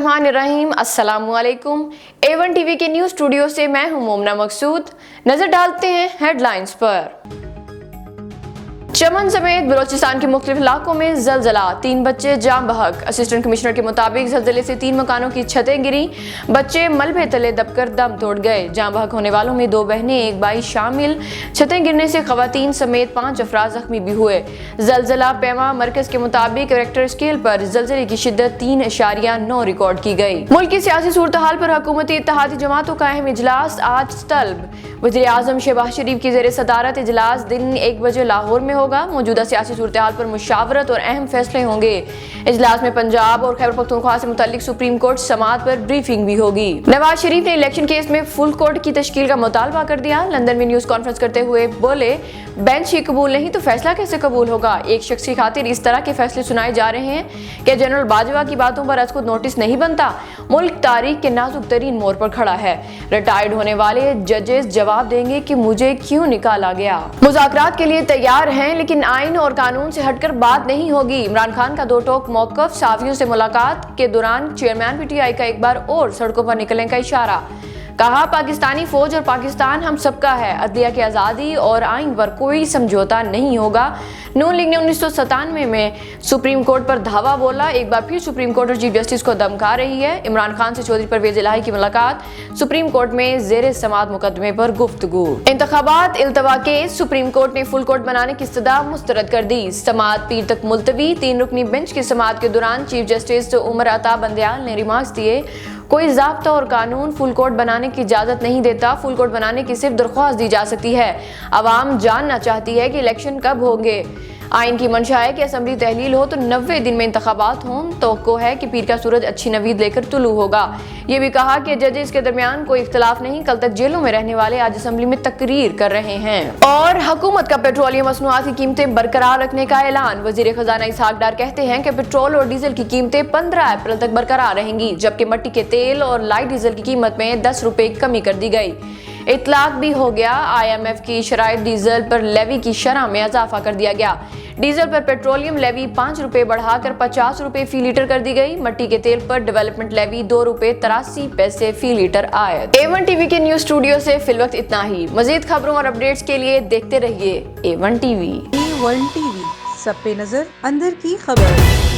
बिस्मिल्लाहिर्रहमानिर्रहीम। अस्सलाम वालेकुम। A1 टीवी के न्यूज़ स्टूडियो से मैं हूं मोमना मकसूद। नजर डालते हैं हेडलाइंस पर। चमन समेत बलोचिस्तान के मुख्तलिफ इलाकों में जलजला, 3 बच्चे जाम बहक। असिस्टेंट कमिश्नर के मुताबिक जलजले से 3 मकानों की छतें गिरी, बच्चे मलबे तले दबकर दम तोड़ गए। जाम बहक होने वालों में 2 बहनें, 1 भाई शामिल। छतें गिरने से खवातीन समेत 5 अफराद जख्मी भी हुए। जलजला पैमा मरकज के मुताबिक रेक्टर स्केल पर जलजले की शिद्दत 3.9 रिकॉर्ड की गई। मुल्क की सियासी सूरत हाल पर हुकूमती इत्तेहादी जमातों का अहम इजलास आज तलब। वज़ीर आज़म शहबाज शरीफ की ज़ेर सदारत इजलास दिन 1 बजे लाहौर में होगा। मौजूदा सियासी सूरत हाल पर मुशावरत और अहम फैसले होंगे। इजलास में पंजाब और खैबर पख्तूनख्वा से मुतल्लिक सुप्रीम कोर्ट समाअत पर ब्रीफिंग भी होगी। नवाज शरीफ ने इलेक्शन केस में फुल कोर्ट की तश्कील का मुतालबा कर दिया। लंदन में न्यूज़ कॉन्फ्रेंस करते हुए बोले, बेंच ही कबूल नहीं तो फैसला कैसे कबूल होगा। एक शख्स की खातिर इस तरह के फैसले सुनाए जा रहे हैं कि जनरल बाजवा की बातों पर खुद नोटिस नहीं बनता। मुल्क तारीख के नाजुक तरीन मोड़ पर खड़ा है। रिटायर्ड होने वाले जजेस जवाब देंगे कि मुझे क्यों निकाला गया। मुज़ाकरात के लिए तैयार हैं लेकिन आइन और कानून से हटकर बात नहीं होगी। इमरान खान का 2 टोक मौक़िफ़। सहाफ़ियों से मुलाकात के दौरान चेयरमैन PTI का एक बार और सड़कों पर निकलने का इशारा। कहा, पाकिस्तानी फौज और पाकिस्तान हम सबका है। अदलिया की आज़ादी और आइन पर कोई समझौता नहीं होगा। नून लीग ने 1997 में सुप्रीम कोर्ट पर धावा बोला। एक बार फिर सुप्रीम कोर्ट और चीफ जस्टिस को धमका रही है। इमरान खान से चौधरी परवेज इलाही की मुलाकात। सुप्रीम कोर्ट में ज़ेर समाअत मुकदमे पर गुफ्तगू। इंतखाबात इल्तवा केस। सुप्रीम कोर्ट ने फुल कोर्ट बनाने की इस्तदा मुस्तरद कर दी। समाअत पीर तक मुलतवी। 3 रुकनी बेंच की समाअत के दौरान चीफ जस्टिस उमर अता बंदयाल ने रिमार्क्स दिए, कोई ज़ाब्ता और कानून फुल कोर्ट बनाने की इजाज़त नहीं देता। फुल कोर्ट बनाने की सिर्फ दरख्वास्त दी जा सकती है। आवाम जानना चाहती है कि इलेक्शन कब होंगे। आइन की मंशा है कि असम्बली तहलील हो तो 90 दिन में इंतखाबात हों। तवक्को है कि पीर का सूरज अच्छी नवीद लेकर तुलू होगा। ये भी कहा कि जजेस के दरमियान कोई इख्तलाफ नहीं। कल तक जेलों में रहने वाले आज असम्बली में तकरीर कर रहे हैं। और हुकूमत का पेट्रोलियम मसनूआत की कीमतें बरकरार रखने का ऐलान। वज़ीर खजाना इसहाक डार कहते हैं कि पेट्रोल और डीजल की कीमतें 15 अप्रैल तक बरकरार रहेंगी, जबकि मट्टी के तेल और लाइट डीजल की कीमत में 10 रुपए कमी कर दी गई। इतलाक भी हो गया। IMF की शराइत डीजल पर लेवी की शरह में इजाफा कर दिया गया। डीजल पर पेट्रोलियम लेवी 5 रुपए बढ़ाकर 50 रुपए फी लीटर कर दी गई। मट्टी के तेल पर डेवलपमेंट लेवी 2 रुपए 83 पैसे फी लीटर आयत। A1 टीवी के न्यूज़ स्टूडियो से फिलवक्त इतना ही। मजीद खबरों और अपडेट्स के लिए देखते रहिए A1 टीवी। A1 टीवी, सब पे नजर, अंदर की खबर।